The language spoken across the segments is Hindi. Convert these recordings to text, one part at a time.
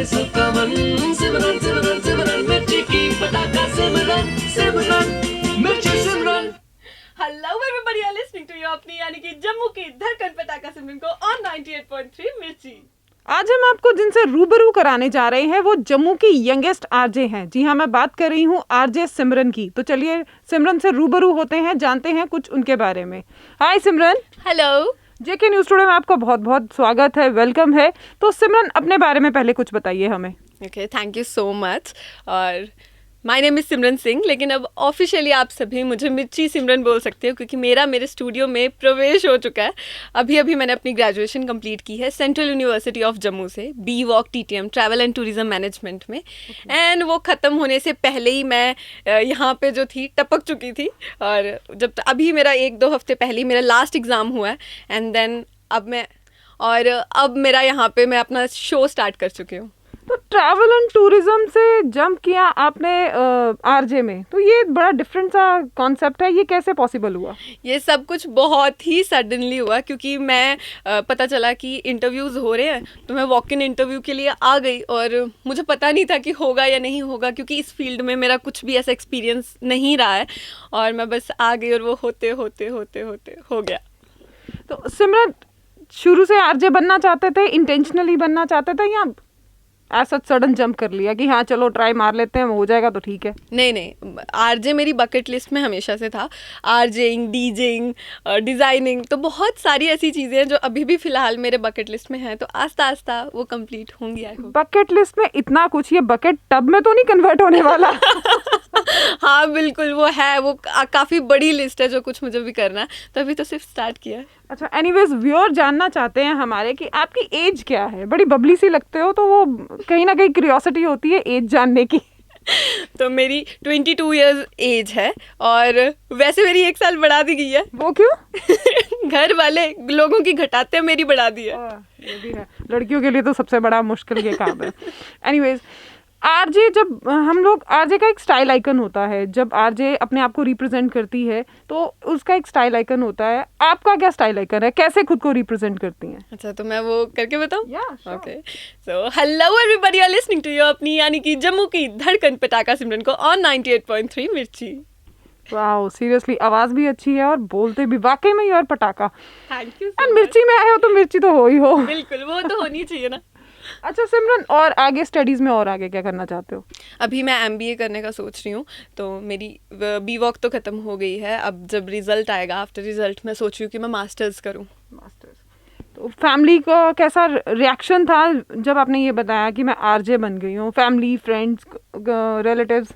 है सुकमन। सिमरन सिमरन सिमरन मिर्ची की पटाखा Simran Simran Mirchi Simran. Hello everybody, are listening to your अपनी यानी कि जम्मू की धड़कन पटाखा सिमरन को ऑन 98.3 मिर्ची। आज हम आपको जिनसे रूबरू कराने जा रहे हैं वो जम्मू की यंगेस्ट आरजे हैं। जी हाँ, मैं बात कर रही हूँ आरजे सिमरन की। तो चलिए सिमरन से रूबरू होते हैं, जानते हैं कुछ उनके बारे में। हाय सिमरन। हेलो। जेके न्यूज़ टुडे में आपका बहुत बहुत स्वागत है, वेलकम है। तो सिमरन, अपने बारे में पहले कुछ बताइए हमें। Okay, thank you so much. और माय नेम इज़ सिमरन सिंह, लेकिन अब ऑफिशियली आप सभी मुझे मिर्ची सिमरन बोल सकते हो क्योंकि मेरे स्टूडियो में प्रवेश हो चुका है। अभी मैंने अपनी ग्रेजुएशन कंप्लीट की है सेंट्रल यूनिवर्सिटी ऑफ जम्मू से, B Voc TTM travel and tourism management में। एंड वो ख़त्म होने से पहले ही मैं यहाँ पे जो थी टपक चुकी थी। और जब अभी मेरा 1-2 हफ्ते पहले ही मेरा लास्ट एग्ज़ाम हुआ है। एंड देन अब मेरा यहाँ पे मैं अपना शो स्टार्ट कर चुकी हूँ। तो ट्रैवल एंड टूरिज्म से जंप किया आपने आरजे में, तो ये बड़ा डिफरेंट सा कॉन्सेप्ट है, ये कैसे पॉसिबल हुआ? ये सब कुछ बहुत ही सडनली हुआ क्योंकि मैं पता चला कि इंटरव्यूज़ हो रहे हैं तो मैं वॉक इन इंटरव्यू के लिए आ गई। और मुझे पता नहीं था कि होगा या नहीं होगा क्योंकि इस फील्ड में मेरा कुछ भी ऐसा एक्सपीरियंस नहीं रहा है। और मैं बस आ गई और वो होते होते होते होते हो गया। तो सिमरन, शुरू से आरजे बनना चाहते थे, इंटेंशनली बनना चाहते थे, या ऐसा सडन जंप कर लिया कि हाँ चलो ट्राई मार लेते हैं, हो जाएगा तो ठीक है? नहीं, आरजे मेरी बकेट लिस्ट में हमेशा से था। आरजेइंग, डीजेइंग, डिज़ाइनिंग, तो बहुत सारी ऐसी चीज़ें हैं जो अभी भी फ़िलहाल मेरे बकेट लिस्ट में हैं, तो आस्ता आस्ता वो कंप्लीट होंगी। I hope. बकेट लिस्ट में इतना कुछ, ये बकेट टब में तो नहीं कन्वर्ट होने वाला? हाँ बिल्कुल, वो है, वो काफ़ी बड़ी लिस्ट है जो कुछ मुझे भी करना है, तो अभी तो सिर्फ स्टार्ट किया है। अच्छा, एनीवेज व्यूअर जानना चाहते हैं हमारे कि आपकी एज क्या है। बड़ी बबली सी लगते हो, तो वो कहीं ना कहीं क्यूरियोसिटी होती है एज जानने की। तो मेरी 22 ईयर्स एज है और वैसे मेरी 1 साल बढ़ा दी गई है। वो क्यों? घर वाले लोगों की घटाते हैं, मेरी बढ़ा दी है। ये भी है, लड़कियों के लिए तो सबसे बड़ा मुश्किल ये काम है। एनीवेज, आरजे, जब हम लोग, आरजे का एक स्टाइल आइकन होता है, जब आरजे अपने आप को रिप्रेजेंट करती है तो उसका एक स्टाइल आइकन होता है। आपका क्या स्टाइल आइकन है, कैसे खुद को रिप्रेजेंट करती हैं? अच्छा, तो मैं वो करके बताऊं? Yeah, sure. Okay, so hello everybody, are listening to your अपनी यानी कि जम्मू की धड़कन पटाखा सिमरन को ऑन 98.3 मिर्ची। वाओ, सीरियसली आवाज भी अच्छी है और बोलते भी वाकई में यार पटाखा। Thank you. एंड मिर्ची में आए हो तो मिर्ची तो हो ही हो। बिल्कुल, वो तो होनी चाहिए ना। अच्छा सिमरन, और आगे स्टडीज में और आगे क्या करना चाहते हो? अभी मैं MBA करने का सोच रही हूँ। तो मेरी बी वॉक तो ख़त्म हो गई है। अब जब रिजल्ट आएगा, आफ्टर रिजल्ट मैं सोच रही हूँ कि मैं मास्टर्स करूँ। मास्टर्स। तो फैमिली का कैसा रिएक्शन था जब आपने ये बताया कि मैं आरजे बन गई हूँ? Family, friends, relatives?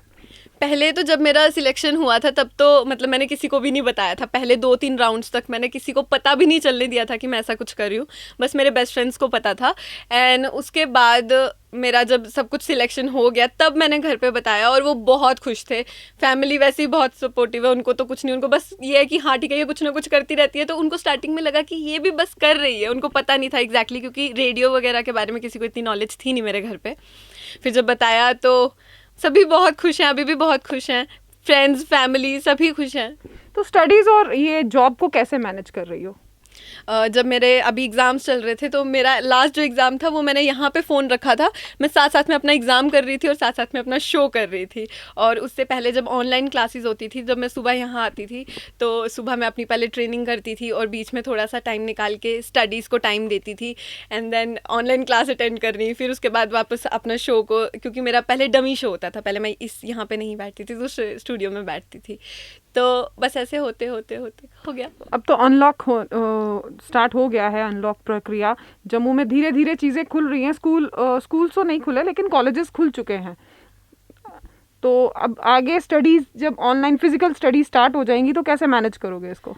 पहले तो जब मेरा सिलेक्शन हुआ था तब तो मतलब मैंने किसी को भी नहीं बताया था। पहले 2-3 राउंड्स तक मैंने किसी को पता भी नहीं चलने दिया था कि मैं ऐसा कुछ कर रही हूँ, बस मेरे बेस्ट फ्रेंड्स को पता था। एंड उसके बाद मेरा जब सब कुछ सिलेक्शन हो गया तब मैंने घर पे बताया और वो बहुत खुश थे। फैमिली वैसे ही बहुत सपोर्टिव है, उनको तो कुछ नहीं, उनको बस ये है कि हाँ ठीक है, ये कुछ ना कुछ करती रहती है। तो उनको स्टार्टिंग में लगा कि ये भी बस कर रही है, उनको पता नहीं था एग्जैक्टली क्योंकि रेडियो वगैरह के बारे में किसी को इतनी नॉलेज थी नहीं मेरे घर पर। फिर जब बताया तो सभी बहुत खुश हैं, अभी भी बहुत खुश हैं, फ्रेंड्स, फैमिली सभी खुश हैं। तो स्टडीज़ और ये जॉब को कैसे मैनेज कर रही हो? जब मेरे अभी एग्ज़ाम्स चल रहे थे तो मेरा लास्ट जो एग्ज़ाम था वो मैंने यहाँ पे फ़ोन रखा था। मैं साथ साथ में अपना एग्ज़ाम कर रही थी और साथ साथ में अपना शो कर रही थी। और उससे पहले जब ऑनलाइन क्लासेस होती थी, जब मैं सुबह यहाँ आती थी तो सुबह मैं अपनी पहले ट्रेनिंग करती थी और बीच में थोड़ा सा टाइम निकाल के स्टडीज़ को टाइम देती थी। And then online class attend करनी, फिर उसके बाद वापस अपना शो को, क्योंकि मेरा पहले डमी शो होता था, पहले मैं इस यहाँ पे नहीं बैठती थी, दूसरे स्टूडियो में बैठती थी। तो बस ऐसे होते होते होते हो गया। अब तो अनलॉक स्टार्ट हो गया है, अनलॉक प्रक्रिया। जम्मू में धीरे धीरे चीज़ें खुल रही हैं। स्कूल तो नहीं खुले लेकिन कॉलेजेस खुल चुके हैं। तो अब आगे स्टडीज़ जब ऑनलाइन फिजिकल स्टडी स्टार्ट हो जाएंगी तो कैसे मैनेज करोगे इसको?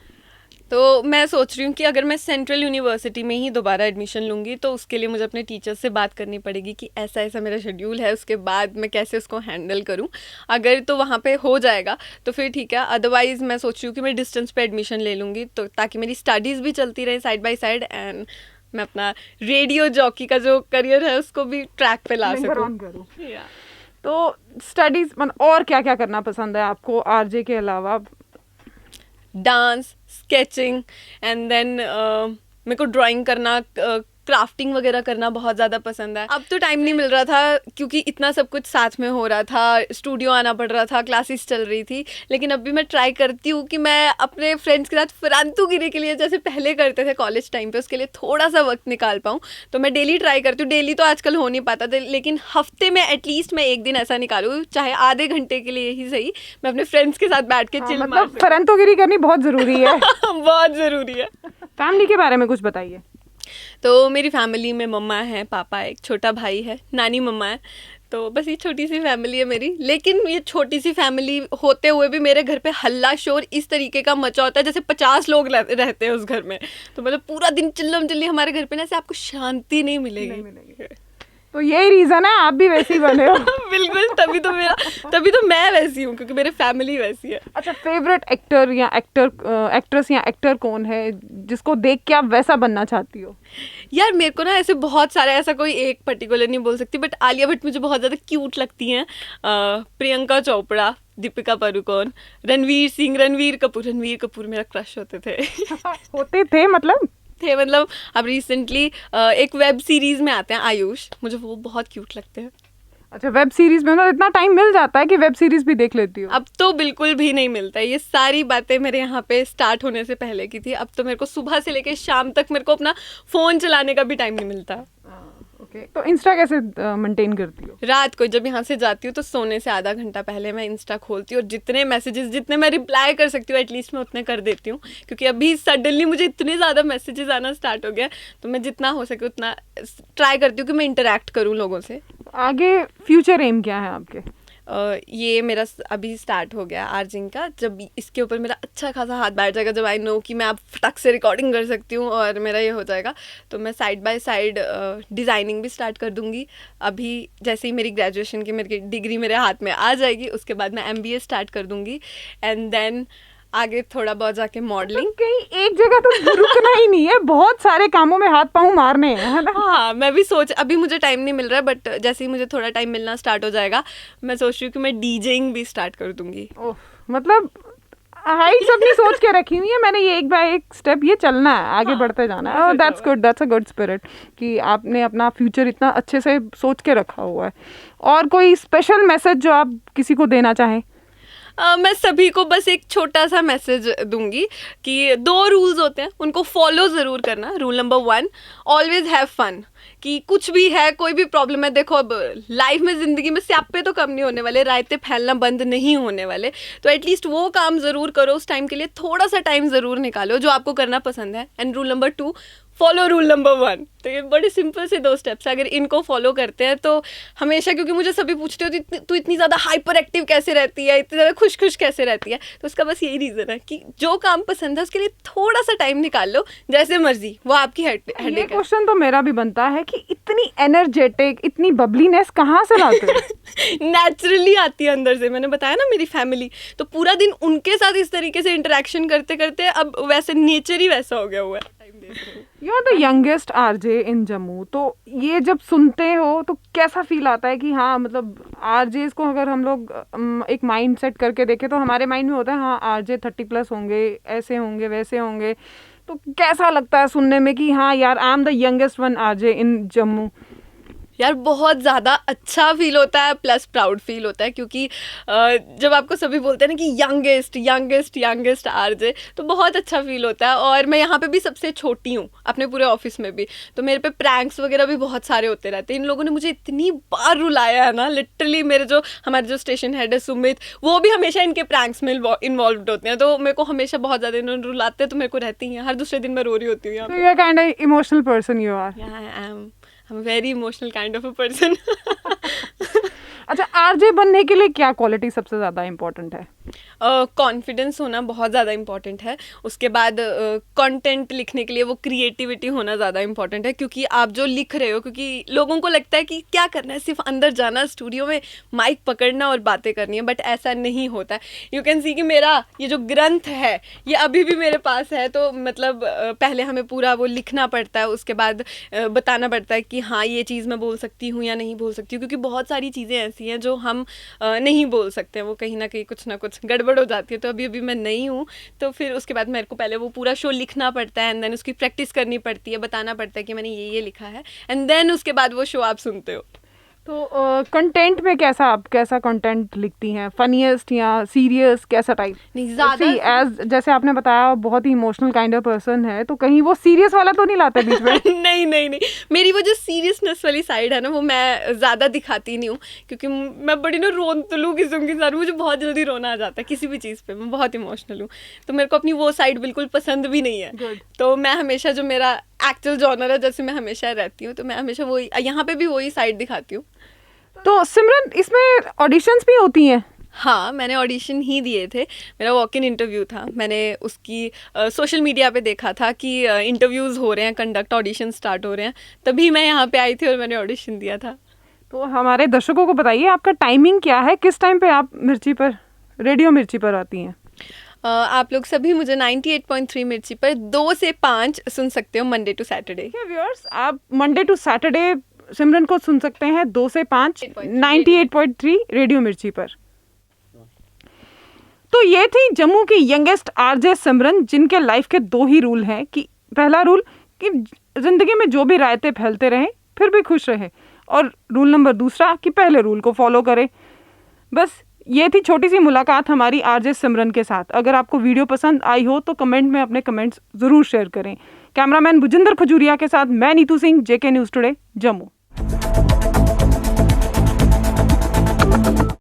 तो मैं सोच रही हूँ कि अगर मैं सेंट्रल यूनिवर्सिटी में ही दोबारा एडमिशन लूँगी तो उसके लिए मुझे अपने टीचर से बात करनी पड़ेगी कि ऐसा ऐसा मेरा शेड्यूल है, उसके बाद मैं कैसे उसको हैंडल करूँ। अगर तो वहाँ पे हो जाएगा तो फिर ठीक है, अदरवाइज़ मैं सोच रही हूँ कि मैं डिस्टेंस पे एडमिशन ले लूँगी, तो ताकि मेरी स्टडीज़ भी चलती रहे साइड बाय साइड एंड मैं अपना रेडियो जॉकी का जो करियर है उसको भी ट्रैक पे ला सकूँ। तो स्टडीज़ और क्या क्या करना पसंद है आपको आरजे के अलावा? डांस, स्केचिंग एंड देन मेरे को ड्राइंग करना, क्राफ्टिंग वगैरह करना बहुत ज़्यादा पसंद है। अब तो टाइम नहीं मिल रहा था क्योंकि इतना सब कुछ साथ में हो रहा था, स्टूडियो आना पड़ रहा था, क्लासेस चल रही थी। लेकिन अभी मैं ट्राई करती हूँ कि मैं अपने फ्रेंड्स के साथ फरांतूगिरी के लिए जैसे पहले करते थे कॉलेज टाइम पे, उसके लिए थोड़ा सा वक्त निकाल पाऊँ। तो मैं डेली ट्राई करती हूँ। डेली तो आजकल हो नहीं पाता था, लेकिन हफ्ते में एटलीस्ट मैं एक दिन ऐसा निकालूँ, चाहे आधे घंटे के लिए ही सही, मैं अपने फ्रेंड्स के साथ बैठ के चिल मतलब फरंतोगिरी करनी बहुत जरूरी है। बहुत ज़रूरी है। फैमिली के बारे में कुछ बताइए। तो मेरी फैमिली में मम्मा है, पापा है, एक छोटा भाई है, नानी मम्मा है। तो बस ये छोटी सी फैमिली है मेरी। लेकिन ये छोटी सी फैमिली होते हुए भी मेरे घर पे हल्ला शोर इस तरीके का मचा होता है जैसे 50 लोग रहते हैं उस घर में। तो मतलब पूरा दिन चिल्लम चिल्ली हमारे घर पे ना, ऐसे आपको शांति नहीं मिलेगी। तो यही रीजन है आप भी वैसी बने हो। बिल्कुल, तभी तो मैं वैसी हूँ क्योंकि मेरी फैमिली वैसी है। अच्छा, फेवरेट एक्टर या एक्ट्रेस या एक्टर कौन है जिसको देख के आप वैसा बनना चाहती हो? यार मेरे को ना ऐसे बहुत सारे, ऐसा कोई एक पर्टिकुलर नहीं बोल सकती, बट आलिया भट्ट मुझे बहुत ज़्यादा क्यूट लगती हैं। प्रियंका चोपड़ा, दीपिका पादुकोण, रणवीर कपूर मेरा क्रश होते थे। होते थे मतलब अब रिसेंटली एक वेब सीरीज में आते हैं आयुष, मुझे वो बहुत क्यूट लगते हैं। अच्छा, वेब सीरीज में मतलब इतना टाइम मिल जाता है कि वेब सीरीज भी देख लेती हो? अब तो बिल्कुल भी नहीं मिलता है। ये सारी बातें मेरे यहाँ पे स्टार्ट होने से पहले की थी। अब तो मेरे को सुबह से लेकर शाम तक मेरे को अपना फ़ोन चलाने का भी टाइम नहीं मिलता। ओके, तो इंस्टा कैसे मेंटेन करती हो? रात को जब यहाँ से जाती हूँ तो सोने से आधा घंटा पहले मैं इंस्टा खोलती हूँ और जितने मैसेजेस, जितने मैं रिप्लाई कर सकती हूँ एटलीस्ट मैं उतने कर देती हूँ। क्योंकि अभी सडनली मुझे इतने ज़्यादा मैसेजेस आना स्टार्ट हो गया, तो मैं जितना हो सके उतना ट्राई करती हूँ कि मैं इंटरेक्ट करूँ लोगों से। आगे फ्यूचर एम क्या है आपके? ये मेरा अभी स्टार्ट हो गया आर्जिंग का। जब इसके ऊपर मेरा अच्छा खासा हाथ बैठ जाएगा, जब आई नो कि मैं अब फटक से रिकॉर्डिंग कर सकती हूँ और मेरा ये हो जाएगा, तो मैं साइड बाय साइड डिज़ाइनिंग भी स्टार्ट कर दूँगी। अभी जैसे ही मेरी ग्रेजुएशन की मेरी डिग्री मेरे हाथ में आ जाएगी, उसके बाद मैं MBA स्टार्ट कर दूँगी एंड देन आगे थोड़ा बहुत जाके मॉडलिंग। तो कहीं एक जगह तो रुकना ही नहीं है, बहुत सारे कामों में हाथ पाँव मारने हैं, है ना? हाँ, मैं भी अभी मुझे टाइम नहीं मिल रहा है, बट जैसे ही मुझे थोड़ा टाइम मिलना स्टार्ट हो जाएगा, मैं सोच रही हूँ कि मैं डीजेइंग भी स्टार्ट कर दूंगी। ओह, मतलब हाइट्स अपनी सोच के रखी हुई है। मैंने ये एक बाय एक स्टेप ये चलना है, आगे बढ़ते जाना है। That's good, that's a good spirit कि आपने अपना फ्यूचर इतना अच्छे से सोच के रखा हुआ है। और कोई स्पेशल मैसेज जो आप किसी को देना चाहें? मैं सभी को बस एक छोटा सा मैसेज दूंगी कि 2 रूल्स होते हैं, उनको फॉलो ज़रूर करना। Rule number 1, always have fun. कि कुछ भी है, कोई भी प्रॉब्लम है, देखो अब लाइफ में, ज़िंदगी में स्यापे तो कम नहीं होने वाले, रायते फैलना बंद नहीं होने वाले। तो एटलीस्ट वो काम ज़रूर करो, उस टाइम के लिए थोड़ा सा टाइम ज़रूर निकालो जो आपको करना पसंद है। And rule number 2, follow rule number 1। तो ये बड़े सिंपल से 2 स्टेप्स, अगर इनको फॉलो करते हैं तो हमेशा, क्योंकि मुझे सभी पूछते हो तू इतनी ज़्यादा हाइपर एक्टिव कैसे रहती है, इतनी ज़्यादा खुश कैसे रहती है, तो उसका बस यही रीज़न है कि जो काम पसंद है उसके लिए थोड़ा सा टाइम निकाल लो, जैसे मर्जी, वो आपकी हेडेक है। ये क्वेश्चन तो मेरा भी बनता है कि इतनी एनर्जेटिक, इतनी बबलीनेस कहाँ से लाते हो? नेचुरली आती है अंदर से। मैंने बताया ना, मेरी फैमिली, तो पूरा दिन उनके साथ इस तरीके से इंटरेक्शन करते करते अब वैसे नेचर ही वैसा हो गया हुआ है। You are the youngest RJ in Jammu, तो ये जब सुनते हो तो कैसा फील आता है कि हाँ, मतलब आरजेस को अगर हम लोग एक माइंड सेट करके देखें तो हमारे माइंड में होता है हाँ आरजे 30+ होंगे, ऐसे होंगे, वैसे होंगे। तो कैसा लगता है सुनने में कि हाँ यार, I am the youngest one RJ in Jammu? यार बहुत ज़्यादा अच्छा फील होता है, प्लस प्राउड फील होता है, क्योंकि जब आपको सभी बोलते हैं ना कि यंगेस्ट आरजे, तो बहुत अच्छा फील होता है। और मैं यहाँ पे भी सबसे छोटी हूँ अपने पूरे ऑफिस में भी, तो मेरे पे प्रैंक्स वगैरह भी बहुत सारे होते रहते हैं। इन लोगों ने मुझे इतनी बार रुलाया है ना, लिटरली। हमारे जो स्टेशन हेड है सुमित, वो भी हमेशा इनके प्रैंक्स में इन्वॉल्व होते हैं, तो मेरे को हमेशा बहुत ज़्यादा इन्होंने रुलाते हैं, तो मेरे को रहती हैं, हर दूसरे दिन मैं रो रही होती हूँ यहाँ पे। So you are kind of emotional person, you are. Yeah, I'm a very emotional kind of a person. अच्छा, आरजे बनने के लिए क्या क्वालिटी सबसे ज़्यादा इम्पोर्टेंट है? कॉन्फिडेंस होना बहुत ज़्यादा इम्पॉर्टेंट है। उसके बाद कंटेंट लिखने के लिए वो क्रिएटिविटी होना ज़्यादा इम्पॉर्टेंट है, क्योंकि आप जो लिख रहे हो, क्योंकि लोगों को लगता है कि क्या करना है, सिर्फ अंदर जाना, स्टूडियो में माइक पकड़ना और बातें करनी है, बट ऐसा नहीं होता है। यू कैन सी कि मेरा ये जो ग्रंथ है ये अभी भी मेरे पास है, तो मतलब पहले हमें पूरा वो लिखना पड़ता है, उसके बाद बताना पड़ता है कि हाँ ये चीज़ मैं बोल सकती हूँ या नहीं बोल सकती हूँ, क्योंकि बहुत सारी चीज़ें ऐसी ऐसी हैं जो हम नहीं बोल सकते, वो कहीं ना कहीं कुछ ना कुछ गड़बड़ हो जाती है। तो अभी अभी मैं नई हूँ, तो फिर उसके बाद मेरे को पहले वो पूरा शो लिखना पड़ता है, एंड देन उसकी प्रैक्टिस करनी पड़ती है, बताना पड़ता है कि मैंने ये लिखा है, एंड देन उसके बाद वो शो आप सुनते हो। तो कंटेंट में कैसा कंटेंट लिखती हैं, फनीएस्ट या सीरियस, कैसा टाइप? नहीं, ज़्यादा एज जैसे आपने बताया बहुत ही इमोशनल काइंड ऑफ पर्सन है, तो कहीं वो सीरियस वाला तो नहीं लाते बीच में? नहीं नहीं नहीं, मेरी वो जो सीरियसनेस वाली साइड है ना, वो मैं ज़्यादा दिखाती नहीं हूँ, क्योंकि मैं बड़ी ना रोनतलू किस्म की सारी, मुझे बहुत जल्दी रोना आ जाता है किसी भी चीज़ पे, मैं बहुत इमोशनल हूँ, तो मेरे को अपनी वो साइड बिल्कुल पसंद भी नहीं है। Good. तो मैं हमेशा जो मेरा एक्चुअल जॉनर है, जैसे मैं हमेशा रहती हूँ, तो मैं हमेशा वही, यहाँ पे भी वही साइड दिखाती हूँ। तो सिमरन, इसमें ऑडिशंस भी होती हैं? हाँ, मैंने ऑडिशन ही दिए थे, मेरा वॉक इन इंटरव्यू था। मैंने उसकी सोशल मीडिया पे देखा था कि इंटरव्यूज़ हो रहे हैं, कंडक्ट ऑडिशन स्टार्ट हो रहे हैं, तभी मैं यहाँ पे आई थी और मैंने ऑडिशन दिया था। तो हमारे दर्शकों को बताइए आपका टाइमिंग क्या है, किस टाइम पे आप रेडियो मिर्ची पर आती हैं? आप लोग सभी मुझे 98.3 मिर्ची पर 2 से 5 सुन सकते हो, मंडे टू सैटरडे। व्यूअर्स, आप मंडे टू सैटरडे सिमरन को सुन सकते हैं 2 से 5 98.3 रेडियो मिर्ची पर। तो ये थी जम्मू की यंगेस्ट आरजे सिमरन, जिनके लाइफ के 2 ही रूल हैं कि पहला रूल कि जिंदगी में जो भी रायते फैलते रहें फिर भी खुश रहें, और रूल नंबर 2 कि पहले रूल को फॉलो करें। बस ये थी छोटी सी मुलाकात हमारी आरजे सिमरन के साथ। अगर आपको वीडियो पसंद आई हो तो कमेंट में अपने कमेंट्स ज़रूर शेयर करें। कैमरामैन भुजिंदर खजूरिया के साथ मैं Neetu Singh, JK news today, Jammu.